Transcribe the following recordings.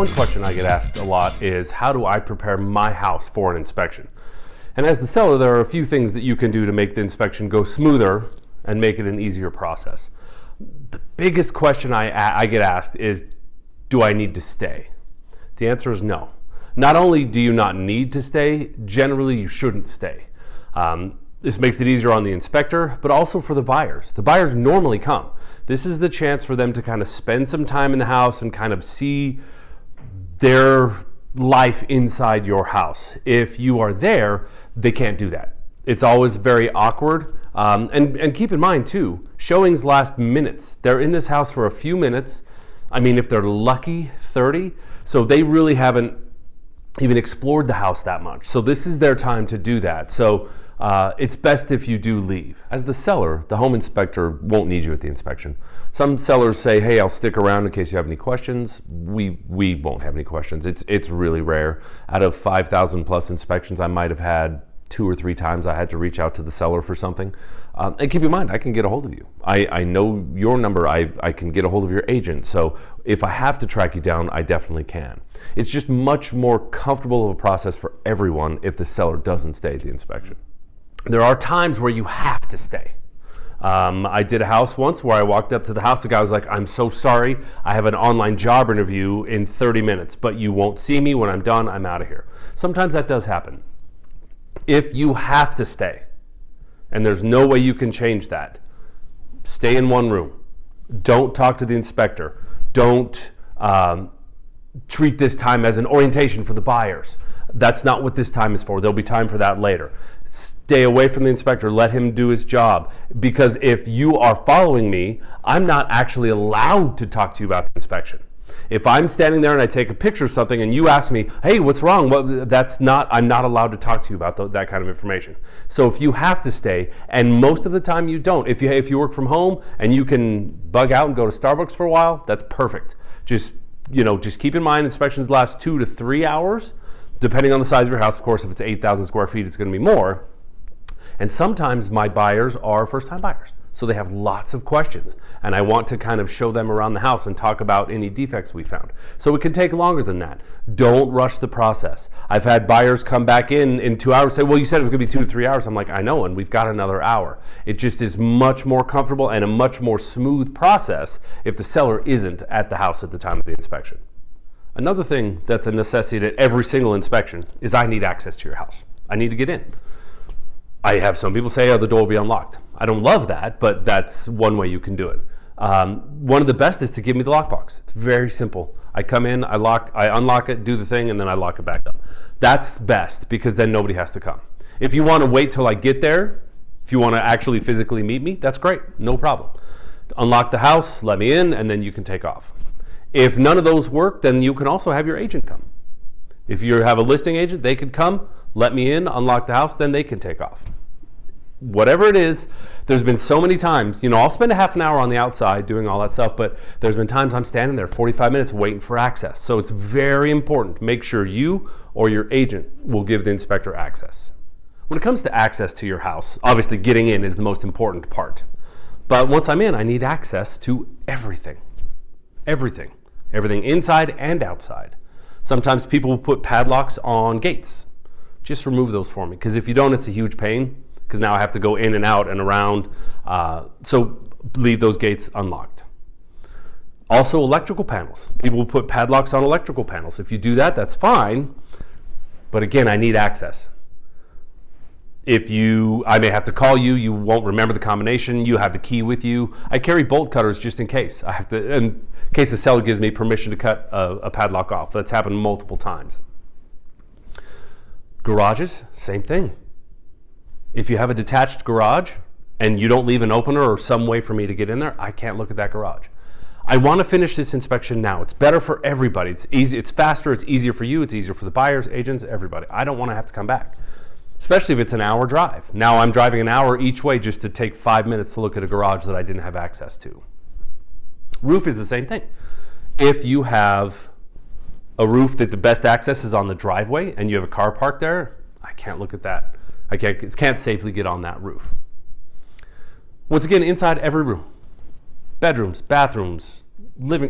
One question I get asked a lot is, how do I prepare my house for an inspection? And as the seller, there are a few things that you can do to make the inspection go smoother and make it an easier process. The biggest question I get asked is, do I need to stay? The answer is no. Not only do you not need to stay, generally you shouldn't stay. This makes it easier on the inspector, but also for the buyers. The buyers normally come. This is the chance for them to kind of spend some time in the house and kind of see their life inside your house. If you are there, they can't do that. It's always very awkward. And keep in mind too, showings last minutes. They're in this house for a few minutes. I mean, if they're lucky, 30. So they really haven't even explored the house that much. So this is their time to do that. So it's best if you do leave. As the seller, the home inspector won't need you at the inspection. Some sellers say, hey, I'll stick around in case you have any questions. We won't have any questions. It's really rare. Out of 5,000 plus inspections, I might have had 2 or 3 times I had to reach out to the seller for something. And keep in mind, I can get a hold of you. I know your number. I can get a hold of your agent. So if I have to track you down, I definitely can. It's just much more comfortable of a process for everyone if the seller doesn't stay at the inspection. There are times where you have to stay. I did a house once where I walked up to the house. The guy was like, I'm so sorry. I have an online job interview in 30 minutes, but you won't see me. When I'm done, I'm out of here. Sometimes that does happen. If you have to stay, and there's no way you can change that, stay in one room. Don't talk to the inspector. Don't treat this time as an orientation for the buyers. That's not what this time is for. There'll be time for that later. Stay away from the inspector. Let him do his job. Because if you are following me, I'm not actually allowed to talk to you about the inspection. If I'm standing there and I take a picture of something and you ask me, hey, what's wrong? Well, I'm not allowed to talk to you about that kind of information. So if you have to stay, and most of the time you don't, if you work from home and you can bug out and go to Starbucks for a while, that's perfect. Just keep in mind inspections last 2 to 3 hours, depending on the size of your house. Of course, if it's 8,000 square feet, it's going to be more. And sometimes my buyers are first-time buyers, so they have lots of questions, and I want to kind of show them around the house and talk about any defects we found. So it can take longer than that. Don't rush the process. I've had buyers come back in 2 hours, say, well, you said it was going to be 2 to 3 hours. I'm like, I know, and we've got another hour. It just is much more comfortable and a much more smooth process if the seller isn't at the house at the time of the inspection. Another thing that's a necessity at every single inspection is I need access to your house. I need to get in. I have some people say, oh, the door will be unlocked. I don't love that, but that's one way you can do it. One of the best is to give me the lockbox. It's very simple. I come in, I unlock it, do the thing, and then I lock it back up. That's best because then nobody has to come. If you want to wait till I get there, if you want to actually physically meet me, that's great, no problem. Unlock the house, let me in, and then you can take off. If none of those work, then you can also have your agent come. If you have a listing agent, they could come, let me in, unlock the house, then they can take off. Whatever it is, there's been so many times, I'll spend a half an hour on the outside doing all that stuff, but there's been times I'm standing there 45 minutes waiting for access. So it's very important. Make sure you or your agent will give the inspector access. When it comes to access to your house, obviously getting in is the most important part. But once I'm in, I need access to everything. Everything. Everything inside and outside. Sometimes people will put padlocks on gates. Just remove those for me, because if you don't, it's a huge pain, because now I have to go in and out and around. So leave those gates unlocked. Also, electrical panels. People will put padlocks on electrical panels. If you do that, that's fine. But again, I need access. I may have to call you. You won't remember the combination. You have the key with you. I carry bolt cutters just in case. In case the seller gives me permission to cut a padlock off. That's happened multiple times. Garages, same thing. If you have a detached garage and you don't leave an opener or some way for me to get in there, I can't look at that garage. I want to finish this inspection now. It's better for everybody. It's easy, it's faster, it's easier for you, it's easier for the buyers, agents, everybody. I don't want to have to come back, especially if it's an hour drive. Now I'm driving an hour each way just to take 5 minutes to look at a garage that I didn't have access to. Roof is the same thing. If you have a roof that the best access is on the driveway and you have a car parked there, I can't look at that. I can't safely get on that roof. Once again, inside every room, bedrooms, bathrooms,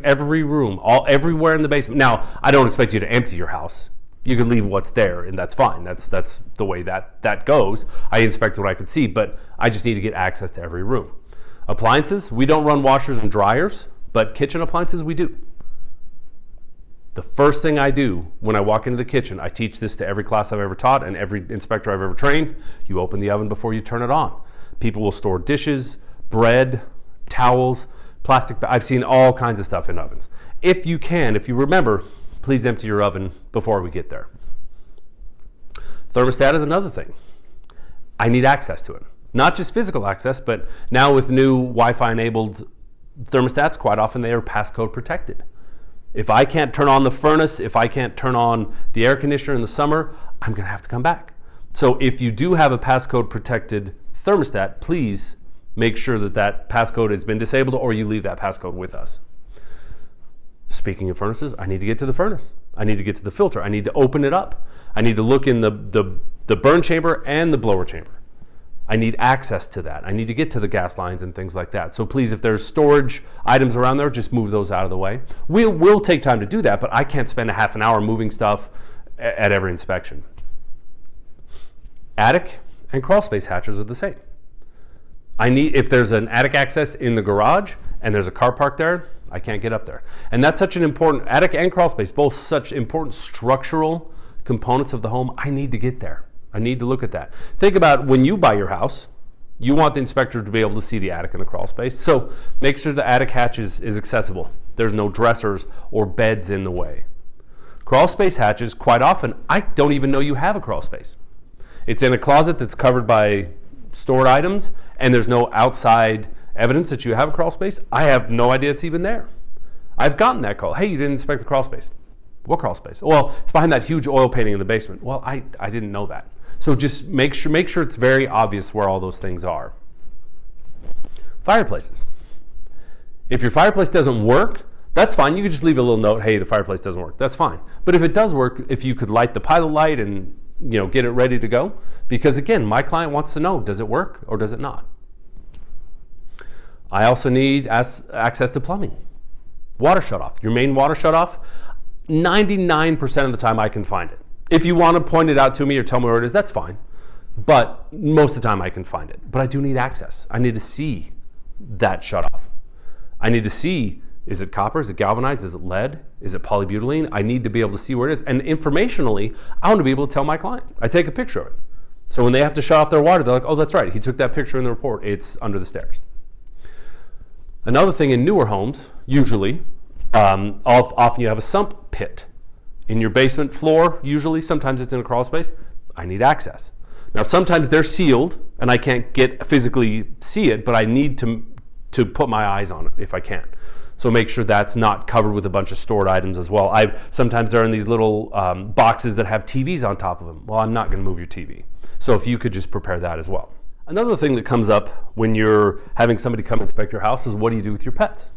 every room, everywhere in the basement. Now, I don't expect you to empty your house. You can leave what's there, and that's fine. That's the way that goes. I inspect what I can see, but I just need to get access to every room. Appliances, we don't run washers and dryers, but kitchen appliances we do. The first thing I do when I walk into the kitchen, I teach this to every class I've ever taught and every inspector I've ever trained, you open the oven before you turn it on. People will store dishes, bread, towels, plastic. I've seen all kinds of stuff in ovens. If you remember, please empty your oven before we get there. Thermostat is another thing. I need access to it. Not just physical access, but now with new Wi-Fi enabled thermostats, quite often they are passcode protected. If I can't turn on the furnace, if I can't turn on the air conditioner in the summer, I'm going to have to come back. So if you do have a passcode protected thermostat, please make sure that passcode has been disabled or you leave that passcode with us. Speaking of furnaces, I need to get to the furnace. I need to get to the filter. I need to open it up. I need to look in the burn chamber and the blower chamber. I need access to that. I need to get to the gas lines and things like that. So please, if there's storage items around there, just move those out of the way. We'll take time to do that, but I can't spend a half an hour moving stuff at every inspection. Attic and crawl space hatches are the same. If there's an attic access in the garage and there's a car parked there, I can't get up there. And that's such an important, attic and crawl space, both such important structural components of the home. I need to get there. I need to look at that. Think about when you buy your house, you want the inspector to be able to see the attic and the crawl space. So make sure the attic hatch is accessible. There's no dressers or beds in the way. Crawl space hatches, quite often, I don't even know you have a crawl space. It's in a closet that's covered by stored items, and there's no outside evidence that you have a crawl space. I have no idea it's even there. I've gotten that call. Hey, you didn't inspect the crawl space. What crawl space? Well, it's behind that huge oil painting in the basement. Well, I didn't know that. So just make sure it's very obvious where all those things are. Fireplaces. If your fireplace doesn't work, that's fine. You can just leave a little note, hey, the fireplace doesn't work. That's fine. But if it does work, if you could light the pilot light and get it ready to go, because again, my client wants to know, does it work or does it not? I also need access to plumbing. Water shutoff. Your main water shutoff, 99% of the time I can find it. If you want to point it out to me or tell me where it is, that's fine. But most of the time I can find it. But I do need access. I need to see that shutoff. I need to see, is it copper? Is it galvanized? Is it lead? Is it polybutylene? I need to be able to see where it is. And informationally, I want to be able to tell my client. I take a picture of it. So when they have to shut off their water, they're like, oh, that's right. He took that picture in the report. It's under the stairs. Another thing in newer homes, usually, often you have a sump pit. In your basement floor, usually, sometimes it's in a crawl space, I need access. Now, sometimes they're sealed, and I can't physically see it, but I need to put my eyes on it if I can. So make sure that's not covered with a bunch of stored items as well. Sometimes they're in these little boxes that have TVs on top of them. Well, I'm not going to move your TV. So if you could just prepare that as well. Another thing that comes up when you're having somebody come inspect your house is what do you do with your pets?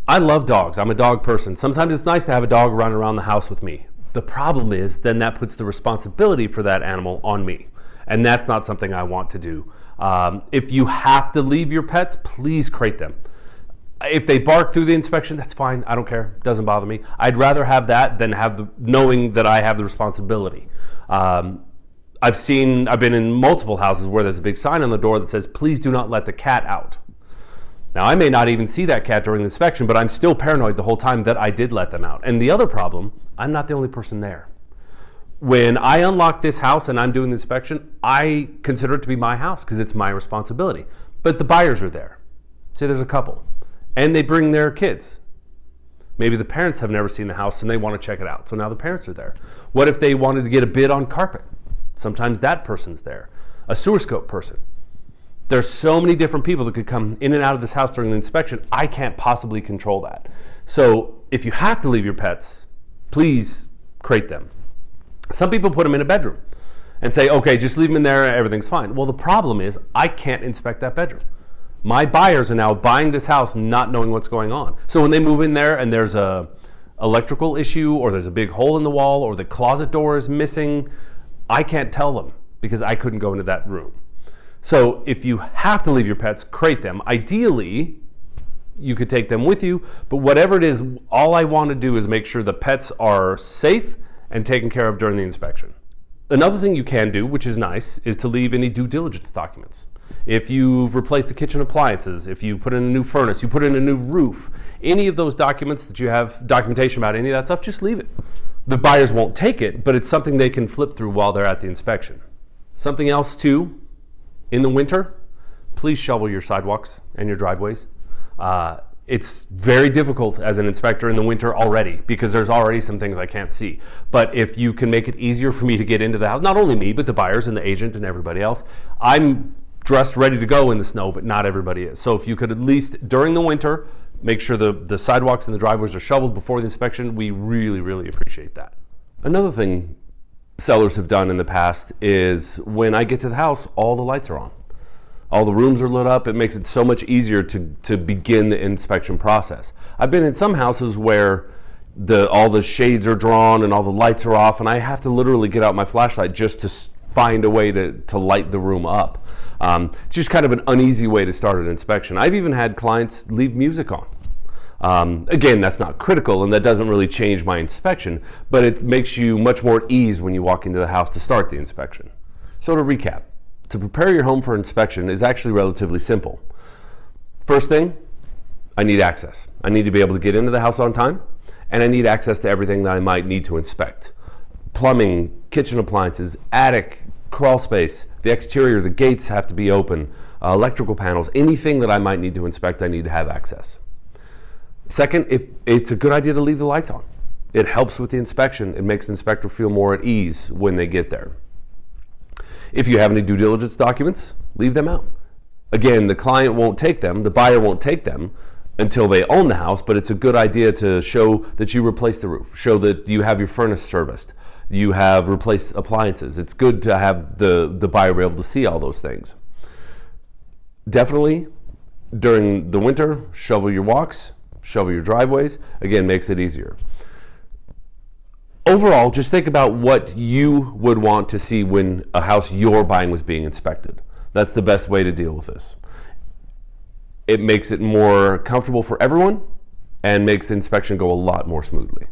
I love dogs. I'm a dog person. Sometimes it's nice to have a dog run around the house with me. The problem is then that puts the responsibility for that animal on me. And that's not something I want to do. If you have to leave your pets, please crate them. If they bark through the inspection, that's fine. I don't care. Doesn't bother me. I'd rather have that than knowing that I have the responsibility. I've been in multiple houses where there's a big sign on the door that says, please do not let the cat out. Now, I may not even see that cat during the inspection, but I'm still paranoid the whole time that I did let them out. And the other problem, I'm not the only person there. When I unlock this house and I'm doing the inspection, I consider it to be my house because it's my responsibility. But the buyers are there. Say there's a couple. And they bring their kids. Maybe the parents have never seen the house and they want to check it out. So now the parents are there. What if they wanted to get a bid on carpet? Sometimes that person's there. A sewer scope person. There's so many different people that could come in and out of this house during the inspection. I can't possibly control that. So if you have to leave your pets, please crate them. Some people put them in a bedroom and say, okay, just leave them in there, everything's fine. Well, the problem is I can't inspect that bedroom. My buyers are now buying this house not knowing what's going on. So when they move in there and there's a electrical issue or there's a big hole in the wall or the closet door is missing, I can't tell them because I couldn't go into that room. So if you have to leave your pets, crate them. Ideally, You could take them with you, but whatever it is, all I want to do is make sure the pets are safe and taken care of during the inspection. Another thing you can do, which is nice, is to leave any due diligence documents. If you've replaced the kitchen appliances, if you put in a new furnace, you put in a new roof, any of those documents that you have documentation about any of that stuff, just leave it. The buyers won't take it, but it's something they can flip through while they're at the inspection. Something else too, in the winter, please shovel your sidewalks and your driveways. It's very difficult as an inspector in the winter already because there's already some things I can't see. But if you can make it easier for me to get into the house, not only me, but the buyers and the agent and everybody else, I'm dressed ready to go in the snow, but not everybody is. So if you could at least during the winter, make sure the sidewalks and the driveways are shoveled before the inspection, we really, really appreciate that. Another thing sellers have done in the past is when I get to the house, all the lights are on. All the rooms are lit up. It makes it so much easier to begin the inspection process. I've been in some houses where all the shades are drawn and all the lights are off, and I have to literally get out my flashlight just to find a way to light the room up. It's just kind of an uneasy way to start an inspection. I've even had clients leave music on. Again, that's not critical and that doesn't really change my inspection, but it makes you much more at ease when you walk into the house to start the inspection. So to recap, to prepare your home for inspection is actually relatively simple. First thing, I need access. I need to be able to get into the house on time, and I need access to everything that I might need to inspect. Plumbing, kitchen appliances, attic, crawl space, the exterior, the gates have to be open, electrical panels, anything that I might need to inspect, I need to have access. Second, it's a good idea to leave the lights on. It helps with the inspection. It makes the inspector feel more at ease when they get there. If you have any due diligence documents, leave them out. Again, the client won't take them, the buyer won't take them until they own the house, but it's a good idea to show that you replaced the roof, show that you have your furnace serviced, you have replaced appliances. It's good to have the buyer be able to see all those things. Definitely, during the winter, shovel your walks, shovel your driveways. Again, makes it easier. Overall, just think about what you would want to see when a house you're buying was being inspected. That's the best way to deal with this. It makes it more comfortable for everyone and makes the inspection go a lot more smoothly.